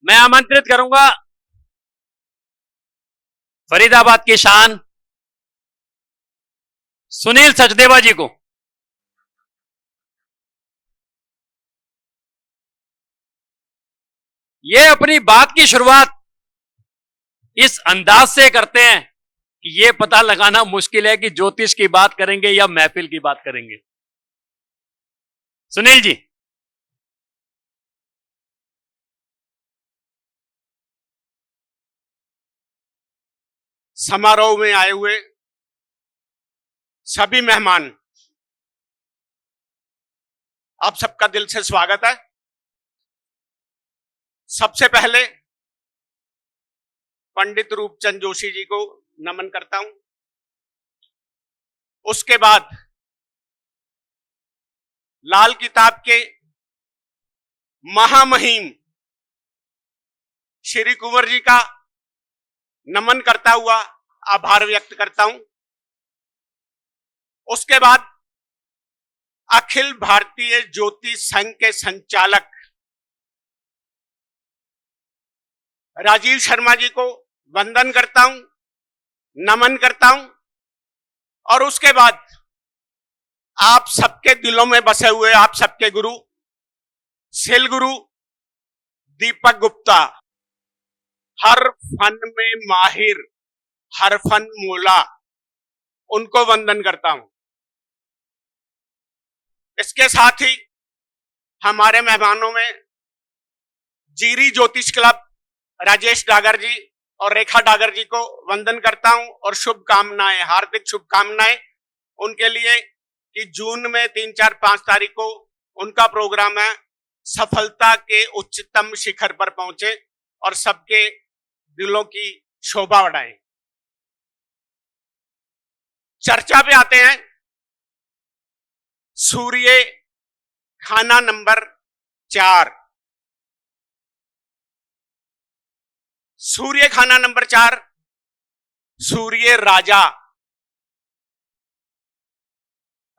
मैं आमंत्रित करूंगा फरीदाबाद की शान सुनील सचदेवा जी को। ये अपनी बात की शुरुआत इस अंदाज से करते हैं कि ये पता लगाना मुश्किल है कि ज्योतिष की बात करेंगे या महफिल की बात करेंगे। सुनील जी। समारोह में आए हुए सभी मेहमान, आप सबका दिल से स्वागत है। सबसे पहले पंडित रूपचंद जोशी जी को नमन करता हूं। उसके बाद लाल किताब के महामहिम श्री कुंवर जी का नमन करता हुआ आभार व्यक्त करता हूं। उसके बाद अखिल भारतीय ज्योतिष संघ के संचालक राजीव शर्मा जी को वंदन करता हूं, नमन करता हूं। और उसके बाद आप सबके दिलों में बसे हुए आप सबके गुरु सिल गुरु दीपक गुप्ता, हर फन में माहिर, हर फन मूला, उनको वंदन करता हूं। इसके साथ ही हमारे मेहमानों में जीरी ज्योतिष क्लब राजेश डागर जी और रेखा डागर जी को वंदन करता हूं और शुभकामनाएं, हार्दिक शुभकामनाएं उनके लिए कि जून में 3, 4, 5 तारीख को उनका प्रोग्राम है। सफलता के उच्चतम शिखर पर पहुंचे और सबके दिलों की शोभा बढ़ाएं। चर्चा पे आते हैं। सूर्य खाना नंबर 4। सूर्य खाना नंबर 4, सूर्य राजा,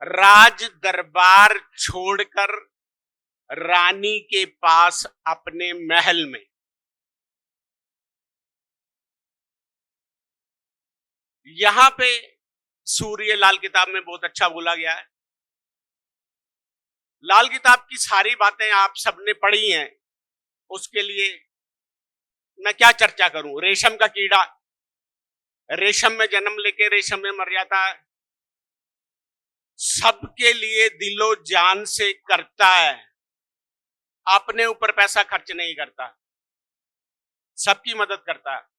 राज दरबार छोड़कर रानी के पास अपने महल में। यहां पे सूर्य लाल किताब में बहुत अच्छा बोला गया है। लाल किताब की सारी बातें आप सबने पढ़ी हैं, उसके लिए मैं क्या चर्चा करूं। रेशम का कीड़ा रेशम में जन्म लेके रेशम में मर जाता है, सबके लिए दिलो जान से करता है, अपने ऊपर पैसा खर्च नहीं करता, सबकी मदद करता है।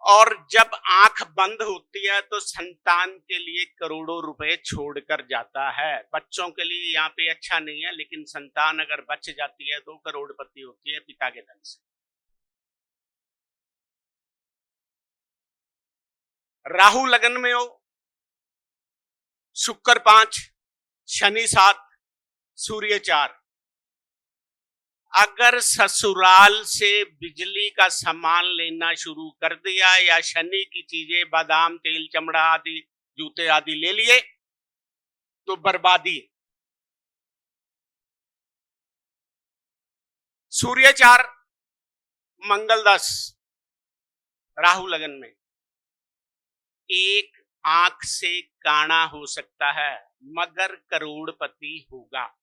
और जब आंख बंद होती है तो संतान के लिए करोड़ों रुपए छोड़कर जाता है। बच्चों के लिए यहाँ पे अच्छा नहीं है, लेकिन संतान अगर बच जाती है तो करोड़पति होती है पिता के धन से। राहु लगन में हो, शुक्र 5, शनि 7, सूर्य 4। अगर ससुराल से बिजली का सामान लेना शुरू कर दिया या शनि की चीजें, बादाम तेल, चमड़ा आदि, जूते आदि ले लिए तो बर्बादी। सूर्य 4, मंगल 10, राहु लगन में। एक आंख से काना हो सकता है मगर करोड़पति होगा।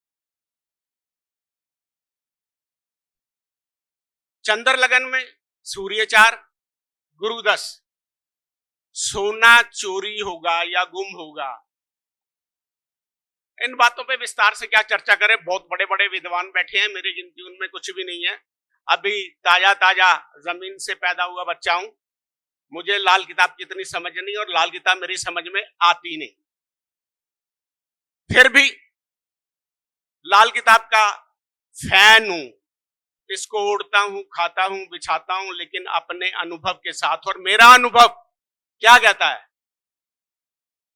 चंद्र लगन में सूर्य 4, गुरु 10, सोना चोरी होगा या गुम होगा। इन बातों पे विस्तार से क्या चर्चा करें, बहुत बड़े बड़े विद्वान बैठे हैं, मेरी गिनती उनमें कुछ भी नहीं है। अभी ताजा ताजा जमीन से पैदा हुआ बच्चा हूं, मुझे लाल किताब की इतनी समझ नहीं और लाल किताब मेरी समझ में आती नहीं। फिर भी लाल किताब का फैन हूं, इसको ओढ़ता हूं, खाता हूं, बिछाता हूं, लेकिन अपने अनुभव के साथ। और मेरा अनुभव क्या कहता है?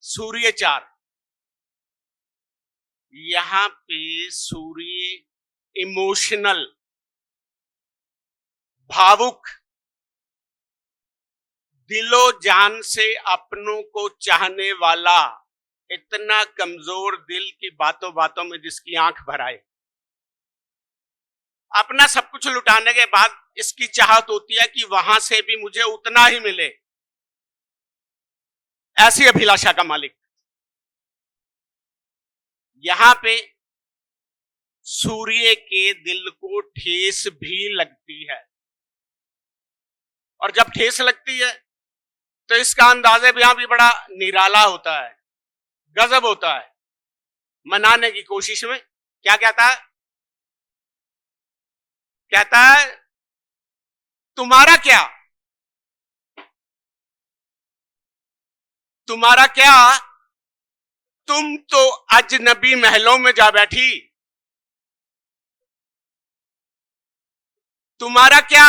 सूर्य 4, यहां पे सूर्य इमोशनल, भावुक, दिलो जान से अपनों को चाहने वाला, इतना कमजोर दिल की बातों बातों में जिसकी आंख भर आए। अपना सब कुछ लुटाने के बाद इसकी चाहत होती है कि वहां से भी मुझे उतना ही मिले। ऐसी अभिलाषा का मालिक। यहां पे सूर्य के दिल को ठेस भी लगती है, और जब ठेस लगती है तो इसका अंदाजा भी यहां भी बड़ा निराला होता है, गजब होता है। मनाने की कोशिश में क्या कहता है? कहता है तुम्हारा क्या, तुम्हारा क्या, तुम तो अजनबी महलों में जा बैठी। तुम्हारा क्या,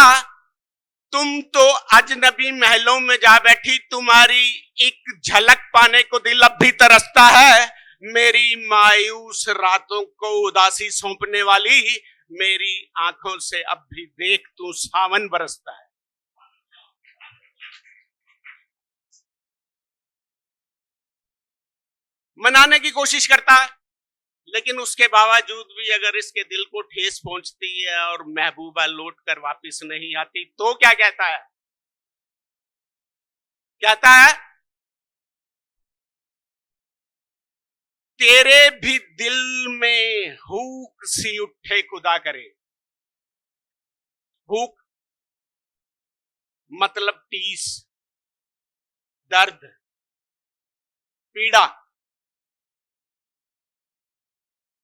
तुम तो अजनबी महलों में जा बैठी। तुम्हारी एक झलक पाने को दिल अब भी तरसता है। मेरी मायूस रातों को उदासी सौंपने वाली मेरी आंखों से अब भी देख तू सावन बरसता है। मनाने की कोशिश करता है, लेकिन उसके बावजूद भी अगर इसके दिल को ठेस पहुंचती है और महबूबा लौट कर वापिस नहीं आती तो क्या कहता है? कहता है तेरे भी दिल में हुक सी उठे खुदा करे। हुक मतलब टीस, दर्द, पीड़ा।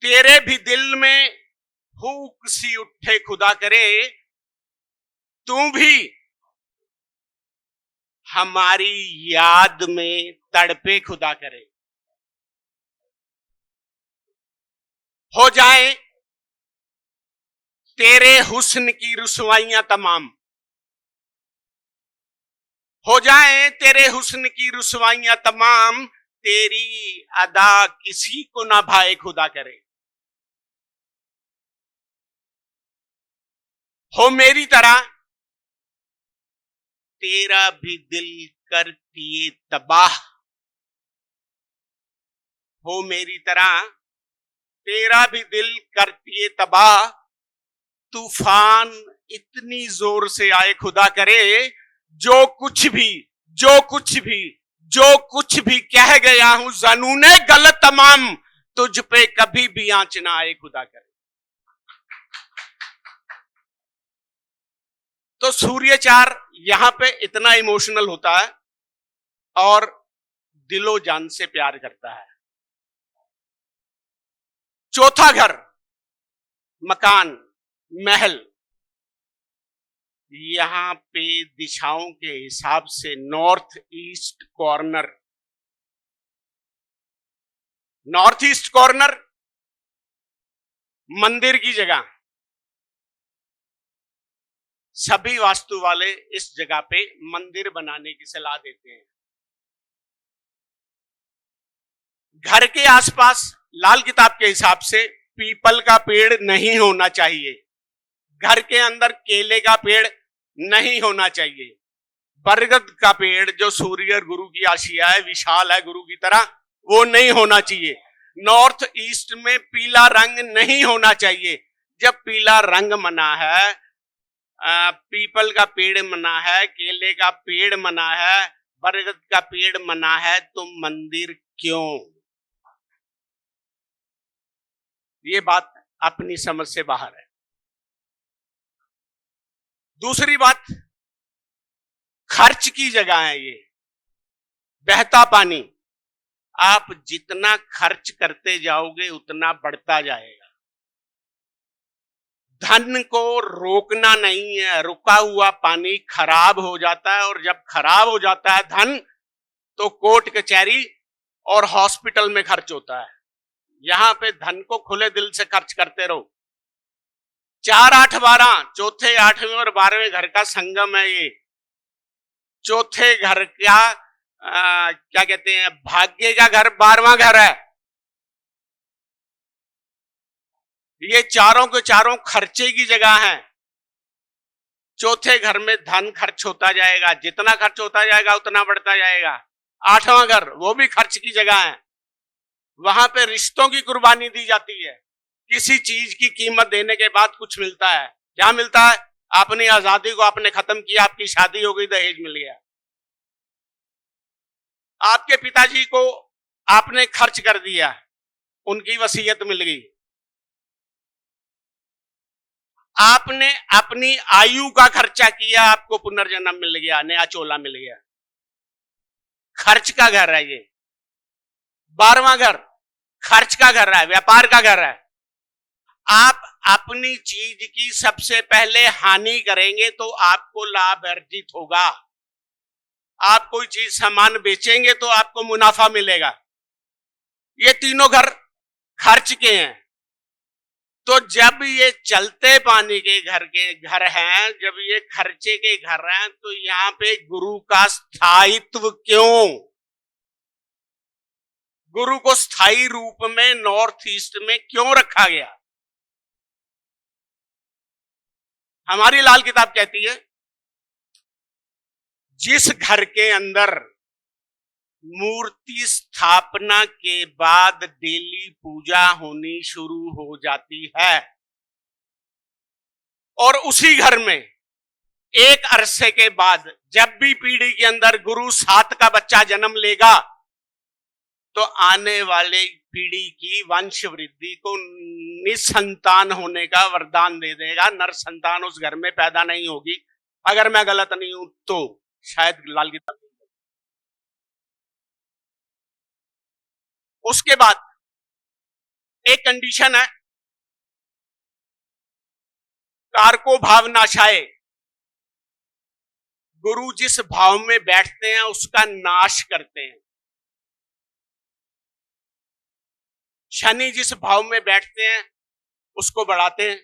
तेरे भी दिल में हुक सी उठे खुदा करे, तू भी हमारी याद में तड़पे खुदा करे। हो जाए तेरे हुस्न की रुसवाइयां तमाम, हो जाए तेरे हुस्न की रुसवाइयां तमाम, तेरी अदा किसी को ना भाए खुदा करे। हो मेरी तरह तेरा भी दिल करती तबाह, हो मेरी तरह तेरा भी दिल करती तबाह। तूफान इतनी जोर से आए खुदा करे, जो कुछ भी जो कुछ भी जो कुछ भी कह गया हूं ज़नूने गलत तमाम, तुझ पे कभी भी आंच ना आए खुदा करे। तो सूर्य चार यहां पे इतना इमोशनल होता है और दिलो जान से प्यार करता है। चौथा घर, मकान, महल, यहां पे दिशाओं के हिसाब से north east corner, north east corner मंदिर की जगह। सभी वास्तु वाले इस जगह पे मंदिर बनाने की सलाह देते हैं। घर के आसपास लाल किताब के हिसाब से पीपल का पेड़ नहीं होना चाहिए, घर के अंदर केले का पेड़ नहीं होना चाहिए, बरगद का पेड़ जो सूर्य गुरु की आशिया है, विशाल है गुरु की तरह, वो नहीं होना चाहिए। नॉर्थ ईस्ट में पीला रंग नहीं होना चाहिए। जब पीला रंग मना है, पीपल का पेड़ मना है, केले का पेड़ मना है, बरगद का पेड़ मना है, तो मंदिर क्यों? ये बात अपनी समझ से बाहर है। दूसरी बात, खर्च की जगह है ये, बहता पानी। आप जितना खर्च करते जाओगे उतना बढ़ता जाएगा। धन को रोकना नहीं है, रुका हुआ पानी खराब हो जाता है, और जब खराब हो जाता है धन तो कोर्ट कचहरी और हॉस्पिटल में खर्च होता है। यहां पे धन को खुले दिल से खर्च करते रहो। 4, 8, 12, चौथे, 8वें और 12वें घर का संगम है ये। चौथे घर का क्या कहते हैं, भाग्य का घर 12वां घर है। ये चारों के चारों खर्चे की जगह हैं। चौथे घर में धन खर्च होता जाएगा, जितना खर्च होता जाएगा उतना बढ़ता जाएगा। 8वां घर वो भी खर्च की जगह है, वहां पे रिश्तों की कुर्बानी दी जाती है। किसी चीज की कीमत देने के बाद कुछ मिलता है। क्या मिलता है? अपनी आजादी को आपने खत्म किया, आपकी शादी हो गई, दहेज मिल गया। आपके पिताजी को आपने खर्च कर दिया, उनकी वसीयत मिल गई। आपने अपनी आयु का खर्चा किया, आपको पुनर्जन्म मिल गया, नया चोला मिल गया। खर्च का घर है ये। 12वां घर खर्च का घर है, व्यापार का घर है। आप अपनी चीज की सबसे पहले हानि करेंगे तो आपको लाभ अर्जित होगा। आप कोई चीज सामान बेचेंगे तो आपको मुनाफा मिलेगा। ये तीनों घर खर्च के हैं। तो जब ये चलते पानी के घर हैं, जब ये खर्चे के घर हैं, तो यहां पे गुरु का स्थायित्व क्यों? गुरु को स्थायी रूप में नॉर्थ ईस्ट में क्यों रखा गया? हमारी लाल किताब कहती है, जिस घर के अंदर मूर्ति स्थापना के बाद डेली पूजा होनी शुरू हो जाती है और उसी घर में एक अरसे के बाद जब भी पीढ़ी के अंदर गुरु 7 का बच्चा जन्म लेगा तो आने वाले पीढ़ी की वंश वृद्धि को निसंतान होने का वरदान दे देगा। नर संतान उस घर में पैदा नहीं होगी। अगर मैं गलत नहीं हूं तो शायद लाल किताब। उसके बाद एक कंडीशन है, कारको भाव नाशाए। गुरु जिस भाव में बैठते हैं उसका नाश करते हैं। शनि जिस भाव में बैठते हैं उसको बढ़ाते हैं।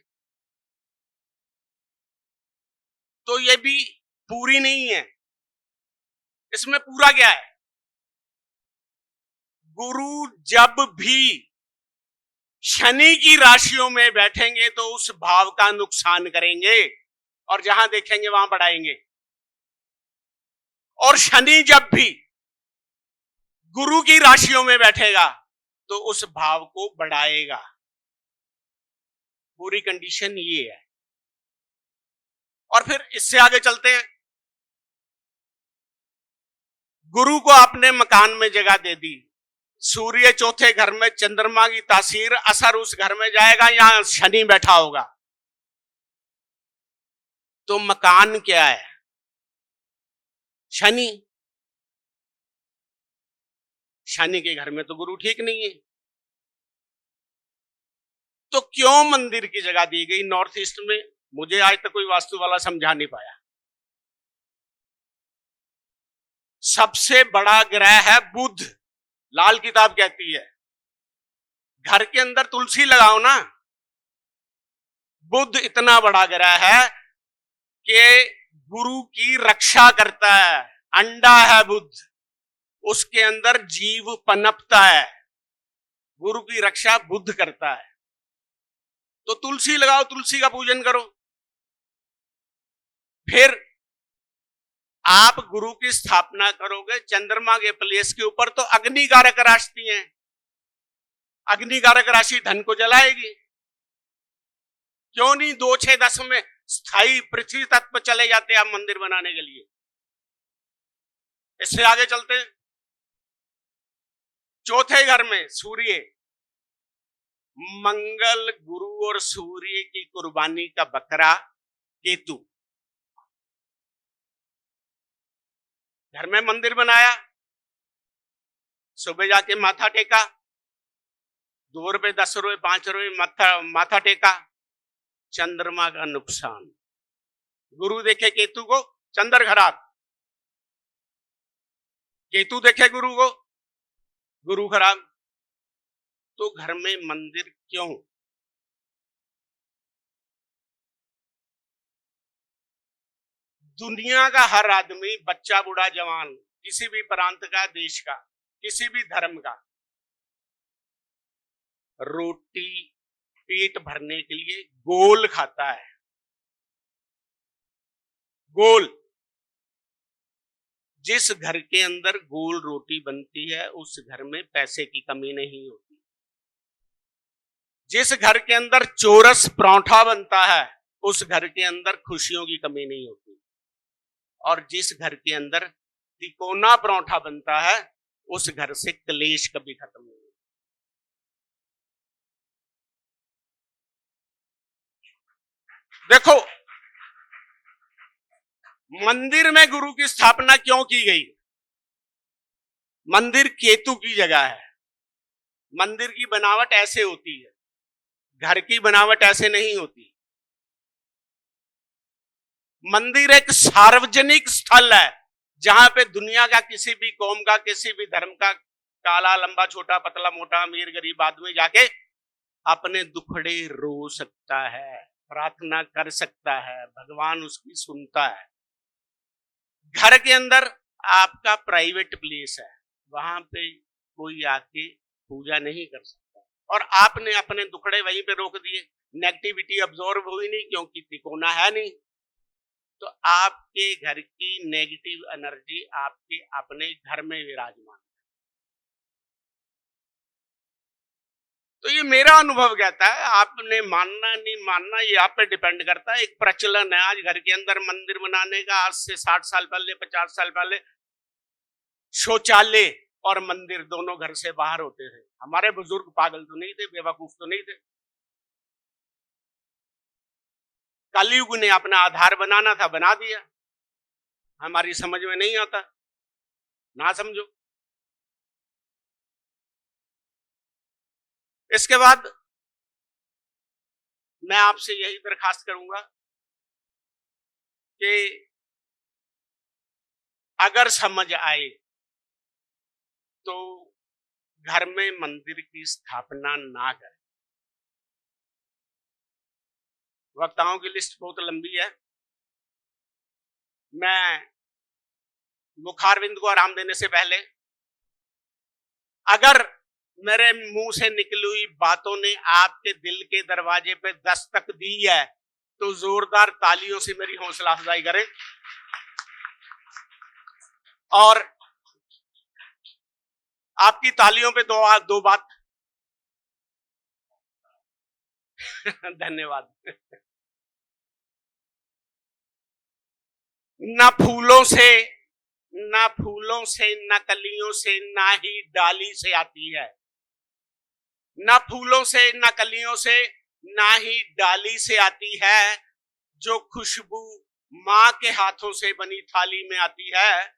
तो ये भी पूरी नहीं है। इसमें पूरा क्या है? गुरु जब भी शनि की राशियों में बैठेंगे तो उस भाव का नुकसान करेंगे और जहां देखेंगे वहां बढ़ाएंगे। और शनि जब भी गुरु की राशियों में बैठेगा तो उस भाव को बढ़ाएगा। पूरी कंडीशन ये है। और फिर इससे आगे चलते हैं। गुरु को आपने मकान में जगह दे दी, सूर्य चौथे घर में, चंद्रमा की तासीर असर उस घर में जाएगा, यहां शनि बैठा होगा। तो मकान क्या है? शनि। शनि के घर में तो गुरु ठीक नहीं है। तो क्यों मंदिर की जगह दी गई नॉर्थ ईस्ट में? मुझे आज तक कोई वास्तु वाला समझा नहीं पाया। सबसे बड़ा ग्रह है बुध। लाल किताब कहती है घर के अंदर तुलसी लगाओ ना। बुध इतना बड़ा ग्रह है कि गुरु की रक्षा करता है। अंडा है बुध, उसके अंदर जीव पनपता है। गुरु की रक्षा बुध करता है। तो तुलसी लगाओ, तुलसी का पूजन करो। फिर आप गुरु की स्थापना करोगे चंद्रमा के प्लेस के ऊपर, तो अग्निकारक राशि है। अग्निकारक राशि धन को जलाएगी। क्यों नहीं 2, 6, 10 में स्थायी पृथ्वी तत्व चले जाते हैं आप मंदिर बनाने के लिए। इससे आगे चलते हैं। चौथे घर में सूर्य, मंगल, गुरु और सूर्य की कुर्बानी का बकरा केतु। घर में मंदिर बनाया, सुबह जाके माथा टेका, 2 रुपए, 10 रुपए, 5 रुपए माथा टेका, चंद्रमा का नुकसान। गुरु देखे केतु को, चंद्र खराब। केतु देखे गुरु को, गुरु खराब। तो घर में मंदिर क्यों? दुनिया का हर आदमी, बच्चा, बूढ़ा, जवान, किसी भी प्रांत का, देश का, किसी भी धर्म का, रोटी पेट भरने के लिए गोल खाता है। गोल। जिस घर के अंदर गोल रोटी बनती है उस घर में पैसे की कमी नहीं होती। जिस घर के अंदर चौरस परांठा बनता है उस घर के अंदर खुशियों की कमी नहीं होती, और जिस घर के अंदर तिकोना परांठा बनता है उस घर से क्लेश कभी खत्म नहीं होता। देखो, मंदिर में गुरु की स्थापना क्यों की गई? मंदिर केतु की जगह है। मंदिर की बनावट ऐसे होती है, घर की बनावट ऐसे नहीं होती। मंदिर एक सार्वजनिक स्थल है जहां पे दुनिया का किसी भी कौम का, किसी भी धर्म का, काला लंबा छोटा पतला मोटा अमीर गरीब आदमी जाके अपने दुखड़े रो सकता है, प्रार्थना कर सकता है, भगवान उसकी सुनता है। घर के अंदर आपका प्राइवेट प्लेस है, वहां पे कोई आके पूजा नहीं कर सकता, और आपने अपने दुखड़े वहीं पे रोक दिए, नेगेटिविटी अब्जॉर्ब हुई नहीं क्योंकि तिकोना है नहीं, तो आपके घर की नेगेटिव एनर्जी आपके अपने घर में विराजमान। तो ये मेरा अनुभव कहता है, आपने मानना नहीं मानना ये आप पे डिपेंड करता है। एक प्रचलन है आज घर के अंदर मंदिर बनाने का, आज से 60 साल पहले 50 साल पहले शौचालय और मंदिर दोनों घर से बाहर होते थे। हमारे बुजुर्ग पागल तो नहीं थे, बेवकूफ तो नहीं थे। कलयुग ने अपना आधार बनाना था, बना दिया। हमारी समझ में नहीं आता, ना समझो। इसके बाद मैं आपसे यही दरखास्त करूंगा कि अगर समझ आए तो घर में मंदिर की स्थापना ना करें। वक्ताओं की लिस्ट बहुत लंबी है, मैं मुखारविंद को आराम देने से पहले, अगर मेरे मुंह से निकली हुई बातों ने आपके दिल के दरवाजे पे दस्तक दी है तो जोरदार तालियों से मेरी हौसला अफजाई करें। और आपकी तालियों पे दो बात धन्यवाद। ना फूलों से, ना फूलों से, ना कलियों से, ना ही डाली से आती है। ना फूलों से, ना कलियों से, ना ही डाली से आती है। जो खुशबू मां के हाथों से बनी थाली में आती है,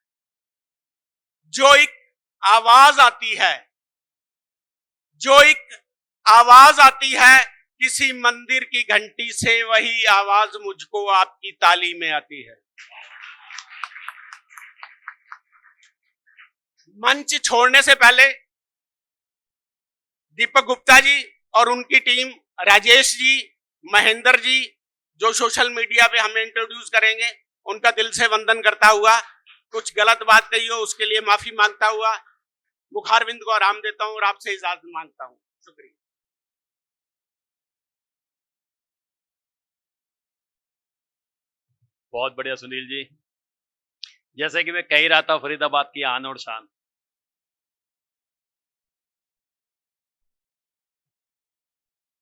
जो एक आवाज आती है, जो एक आवाज आती है किसी मंदिर की घंटी से, वही आवाज मुझको आपकी ताली में आती है। मंच छोड़ने से पहले दीपक गुप्ता जी और उनकी टीम, राजेश जी, महेंद्र जी, जो सोशल मीडिया पे हमें इंट्रोड्यूस करेंगे, उनका दिल से वंदन करता हुआ, कुछ गलत बात कही हो उसके लिए माफी मांगता हुआ, मुखारविंद को आराम देता हूं और आपसे इजाजत मांगता हूं। शुक्रिया। बहुत बढ़िया सुनील जी, जैसे कि मैं कह ही रहा था, फरीदाबाद की आन और शान,